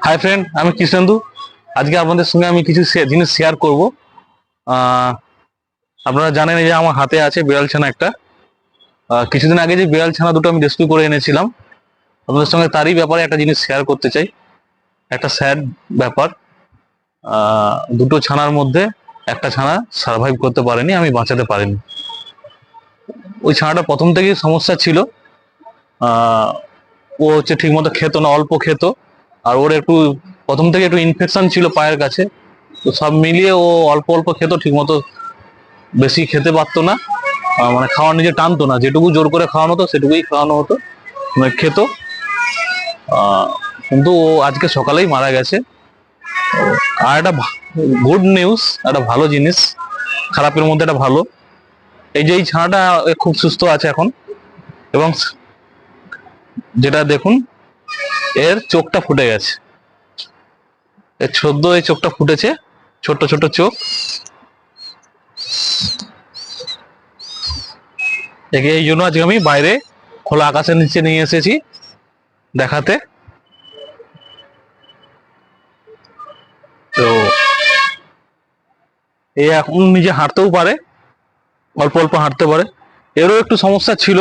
Hi friend, আমি কৃষ্ণেন্দু। আজকে আপনাদের সঙ্গে আমি কিছু জিনিস শেয়ার করব। আপনারা জানেন যে আমার হাতে আছে বিড়াল ছানা একটা। কিছুদিন আগে যে বিড়াল ছানা দুটো আমি রেস্কিউ করে এনেছিলাম, আপনাদের সঙ্গে তারই ব্যাপারে একটা জিনিস শেয়ার করতে চাই। একটা স্যাড ব্যাপার। দুটো ছানার মধ্যে একটা ছানা সার্ভাইভ করতে পারেনি, আমি বাঁচাতে পারিনি। ওই ছানাটা প্রথম থেকেই সমস্যা ছিল। ও হচ্ছে ঠিক মতো খেত না, অল্প খেত। আর ওর একটু প্রথম থেকে একটু ইনফেকশন ছিল পায়ের কাছে। তো সব মিলিয়ে ও অল্প অল্প খেত, ঠিক মতো বেশি খেতে পারতো না। মানে খাওয়ার নিজে টানতো না, যেটুকু জোর করে খাওয়ানো হতো সেটুকুই খাওয়ানো হতো, মানে খেত। কিন্তু ও আজকে সকালেই মারা গেছে। আর একটা গুড নিউজ, একটা ভালো জিনিস, খারাপের মধ্যে একটা ভালো, এই যে এই ছানাটা খুব সুস্থ আছে এখন। এবং যেটা দেখুন, এর চোখটা ফুটে গেছে। এর সদ্য এই চোখটা ফুটেছে, ছোট্ট ছোট্ট চোখ। একে এই জন্য আজকে আমি বাইরে খোলা আকাশের নিচে নিয়ে এসেছি দেখাতে। তো এ এখন নিজে হাঁটতেও পারে, অল্প অল্প হাঁটতে পারে। এরও একটু সমস্যা ছিল,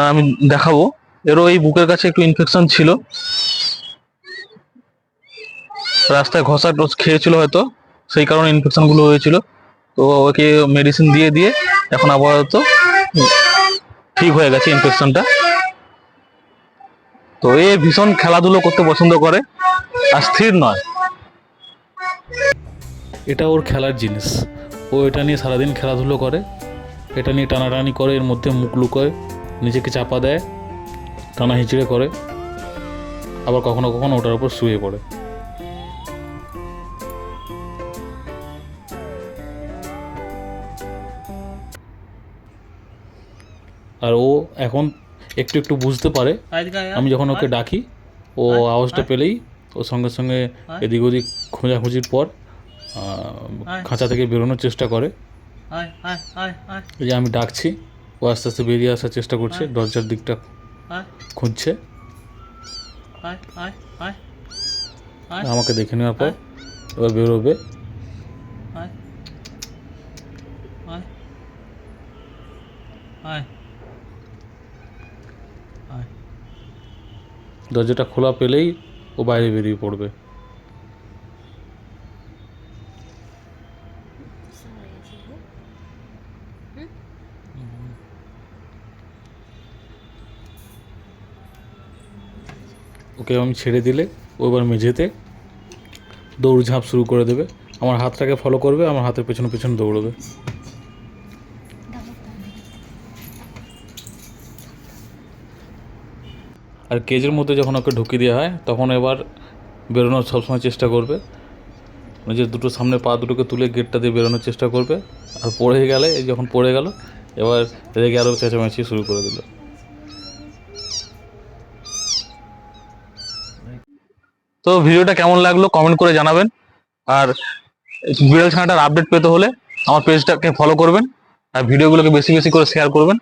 আমি দেখাবো। এরও এই বুকের কাছে একটু ইনফেকশন ছিল, রাস্তায় ঘষা খেয়েছিল হয়তো, সেই কারণে ইনফেকশন গুলো হয়েছিল। তো ওকে মেডিসিন দিয়ে দিয়ে এখন আপাতত ঠিক হয়ে গেছে ইনফেকশনটা। তো এ ভীষণ খেলাধুলো করতে পছন্দ করে, আর স্থির নয়। এটা ওর খেলার জিনিস। ও এটা নিয়ে সারাদিন খেলাধুলো করে, এটা নিয়ে টানাটানি করে, এর মধ্যে মুখ লুকোয়, নিজেকে চাপা দেয়, টানা হিঁচড়ে করে, আবার কখনো কখনো ওটার উপর শুয়ে পড়ে। আর ও এখন একটু একটু বুঝতে পারে। আমি যখন ওকে ডাকি, ও আওয়াজটা পেলেই ও সঙ্গে সঙ্গে এদিক ওদিক খোঁজাখুঁজির পর খাঁচা থেকে বেরোনোর চেষ্টা করে। এই যে আমি ডাকছি, ও আস্তে আস্তে বেরিয়ে আসার চেষ্টা করছে, দরজার দিকটা খুঁজছে। আমাকে দেখে নেওয়ার পর এবার বেরোবে। দরজাটা খোলা পেলেই ও বাইরে বেরিয়ে পড়বে। ওকে আমি ছেড়ে দিলে ও এবার মেঝেতে দৌড়ঝাঁপ শুরু করে দেবে। আমার হাতটাকে ফলো করবে, আমার হাতের পেছনে পেছনে দৌড়বে। আর কেজের মধ্যে যখন ওকে ঢুকিয়ে দেওয়া হয়, তখন এবার বেরোনোর সবসময় চেষ্টা করবে। নিজের দুটো সামনে পা দুটোকে তুলে গেটটা দিয়ে বেরোনোর চেষ্টা করবে। আর পড়ে গেলে, যখন পড়ে গেল, এবার রেগে আরও চেঁচামেচি শুরু করে দিল। তো ভিডিওটা কেমন লাগলো কমেন্ট করে জানাবেন। আর বিড়াল ছানাটার আপডেট পেতে হলে আমার পেজটাকে ফলো করবেন, আর ভিডিওগুলোকে বেশি বেশি করে শেয়ার করবেন।